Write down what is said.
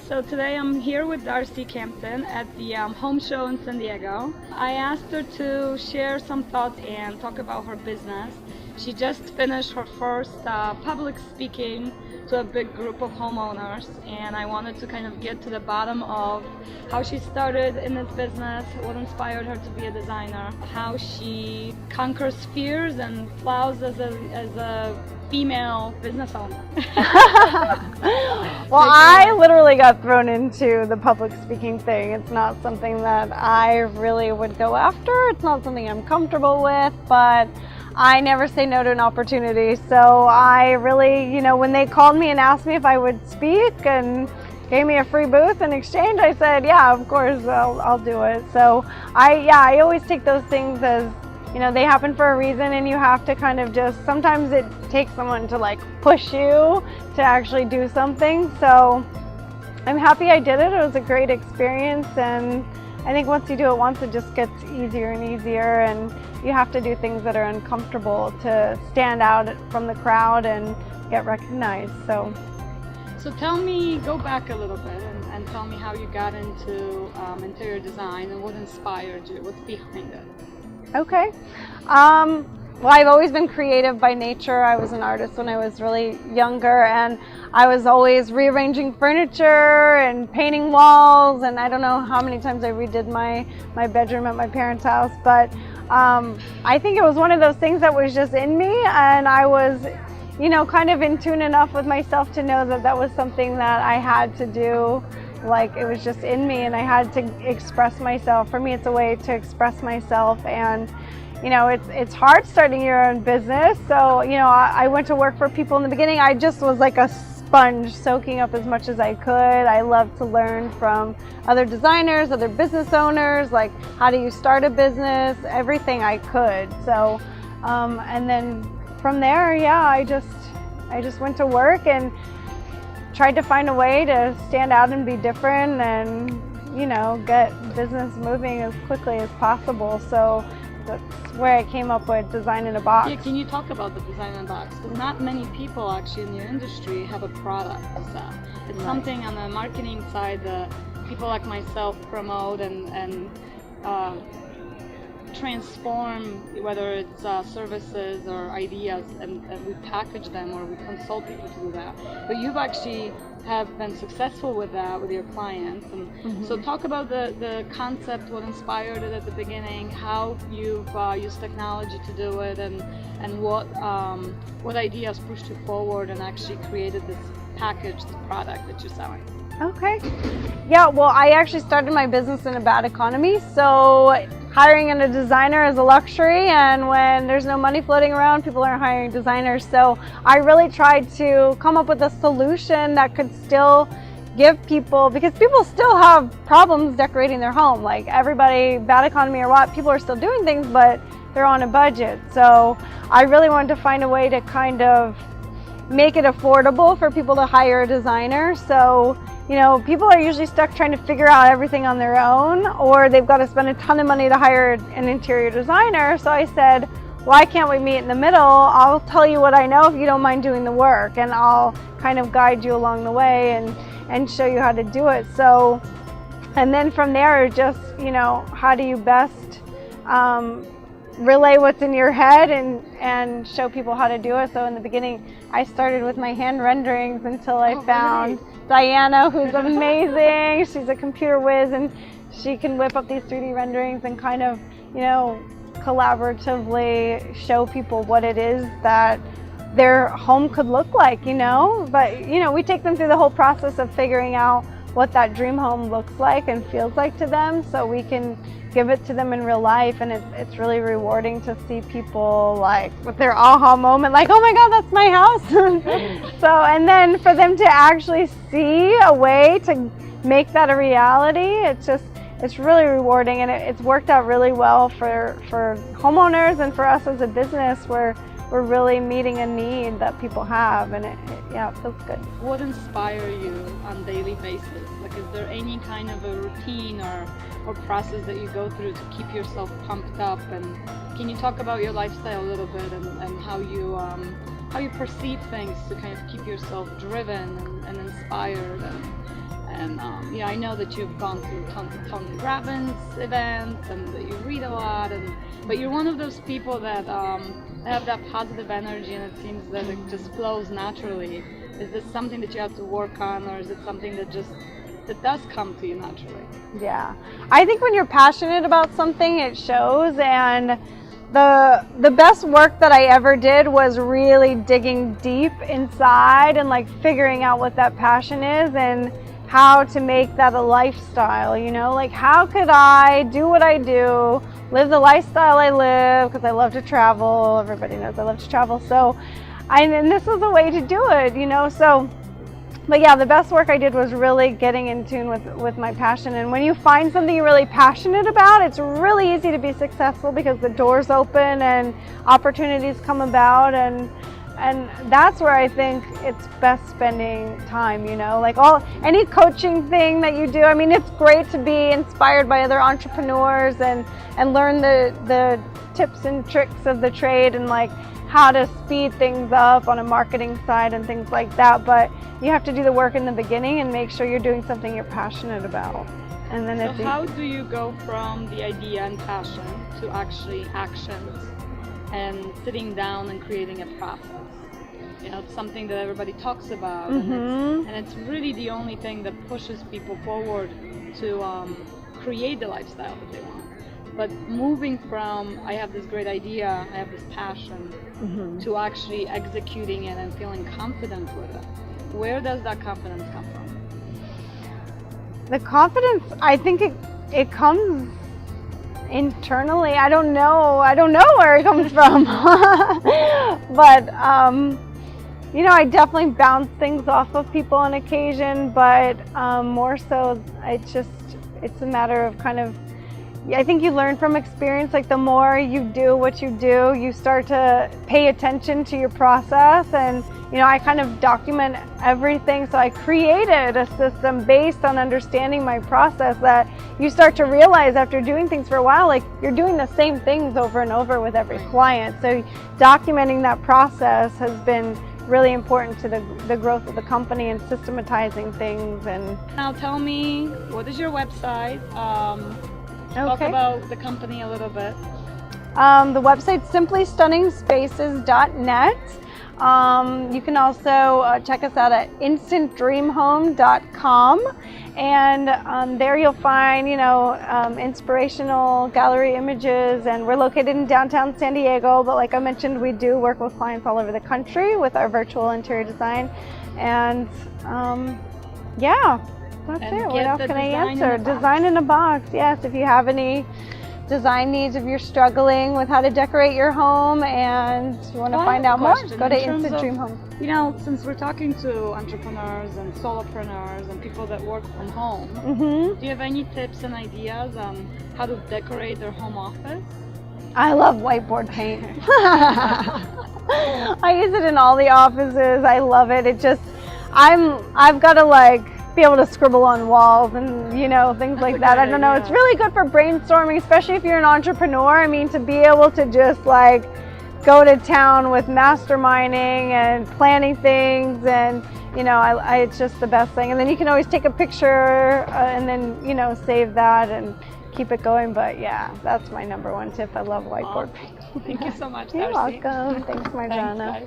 So today I'm here with Darcy Kempton at the home show in San Diego. I asked her to share some thoughts and talk about her business. She just finished her first public speaking to a big group of homeowners, and I wanted to kind of get to the bottom of how she started in this business, what inspired her to be a designer, how she conquers fears and flaws as a female business owner. Well, I literally got thrown into the public speaking thing. It's not something that I really would go after. It's not something I'm comfortable with, but I never say no to an opportunity. So I really, when they called me and asked me if I would speak and gave me a free booth in exchange, I said, yeah, of course, I'll do it. So I always take those things as, they happen for a reason, and you have to kind of sometimes it takes someone to like push you to actually do something. So I'm happy I did it. It was a great experience, and I think once you do it once, it just gets easier and easier, and you have to do things that are uncomfortable to stand out from the crowd and get recognized. So tell me, go back a little bit and tell me how you got into interior design and what inspired you, what's behind it. Okay. Well, I've always been creative by nature. I was an artist when I was really younger, and I was always rearranging furniture and painting walls, and I don't know how many times I redid my bedroom at my parents' house, but I think it was one of those things that was just in me, and I was, kind of in tune enough with myself to know that that was something that I had to do. Like, it was just in me, and I had to express myself. For me, it's a way to express myself, and it's hard starting your own business. So I went to work for people in the beginning. I just was like a sponge, soaking up as much as I could. I love to learn from other designers, other business owners, like how do you start a business, everything I could. So and then from there, I just went to work and tried to find a way to stand out and be different and, get business moving as quickly as possible. So that's where I came up with Design in a Box. Yeah, can you talk about the Design in a Box? Because not many people actually in your industry have a product to sell. It's something on the marketing side that people like myself promote and transform, whether it's services or ideas, and we package them or we consult people to do that. But you've actually have been successful with that with your clients, and so talk about the concept, what inspired it at the beginning, how you've used technology to do it, and what ideas pushed you forward and actually created this packaged product that you're selling. Okay. Yeah, well, I actually started my business in a bad economy, so hiring a designer is a luxury, and when there's no money floating around, people aren't hiring designers. So I really tried to come up with a solution that could still give people, because people still have problems decorating their home. Like everybody, bad economy or what, people are still doing things, but they're on a budget. So I really wanted to find a way to kind of make it affordable for people to hire a designer. So people are usually stuck trying to figure out everything on their own, or they've got to spend a ton of money to hire an interior designer. So I said, why can't we meet in the middle? I'll tell you what I know if you don't mind doing the work, and I'll kind of guide you along the way and show you how to do it. So, and then from there, just, how do you best relay what's in your head and show people how to do it. So in the beginning, I started with my hand renderings until I found Diana, who's amazing. She's a computer whiz, and she can whip up these 3D renderings and kind of, collaboratively show people what it is that their home could look like, But, we take them through the whole process of figuring out what that dream home looks like and feels like to them, so we can give it to them in real life. And it's really rewarding to see people like with their aha moment, like, oh my God, that's my house. So, and then for them to actually see a way to make that a reality, it's really rewarding, and it's worked out really well for homeowners and for us as a business, where we're really meeting a need that people have, and it feels good. What inspires you on a daily basis? Like, is there any kind of a routine or process that you go through to keep yourself pumped up? And can you talk about your lifestyle a little bit and how you perceive things to kind of keep yourself driven and inspired And I know that you've gone through Tony Robbins events and that you read a lot, but you're one of those people that have that positive energy, and it seems that it just flows naturally. Is this something that you have to work on, or is it something that does come to you naturally? Yeah, I think when you're passionate about something, it shows. And the best work that I ever did was really digging deep inside and like figuring out what that passion is and how to make that a lifestyle, like how could I do what I do, live the lifestyle I live, because I love to travel. Everybody knows I love to travel. So, and this is a way to do it, so. But yeah, the best work I did was really getting in tune with my passion. And when you find something you're really passionate about, it's really easy to be successful because the doors open and opportunities come about. And that's where I think it's best spending time, like any coaching thing that you do. I mean, it's great to be inspired by other entrepreneurs and learn the tips and tricks of the trade and like how to speed things up on a marketing side and things like that. But you have to do the work in the beginning and make sure you're doing something you're passionate about. And then so how do you go from the idea and passion to actually actions and sitting down and creating a process? It's something that everybody talks about, and it's really the only thing that pushes people forward to create the lifestyle that they want. But moving from, I have this great idea, I have this passion, to actually executing it and feeling confident with it. Where does that confidence come from? The confidence, I think it comes internally. I don't know where it comes from. But I definitely bounce things off of people on occasion, but more so it's a matter of kind of, I think you learn from experience. Like the more you do what you do, you start to pay attention to your process. And I kind of document everything. So I created a system based on understanding my process that you start to realize after doing things for a while, like you're doing the same things over and over with every client. So documenting that process has been really important to the growth of the company and systematizing things. And now tell me, what is your website? Talk about the company a little bit. The website's simplystunningspaces.net. You can also check us out at instantdreamhome.com, and there you'll find inspirational gallery images. And we're located in downtown San Diego, but like I mentioned, we do work with clients all over the country with our virtual interior design. And that's it. What else can I answer? Design in a box. Yes, if you have any design needs, if you're struggling with how to decorate your home and you want to find out more, go to Instant Dream Home. Since we're talking to entrepreneurs and solopreneurs and people that work from home, do you have any tips and ideas on how to decorate their home office? I love whiteboard paint. I use it in all the offices. I love it. I've got to be able to scribble on walls and things like that. I don't know. It's really good for brainstorming, especially if you're an entrepreneur. I mean, to be able to just go to town with masterminding and planning things, and it's just the best thing. And then you can always take a picture and then save that and keep it going. But yeah, that's my number one tip. I love whiteboard paint. Thank you so much, You're Darcy. welcome. Thanks, Marzena. Thanks,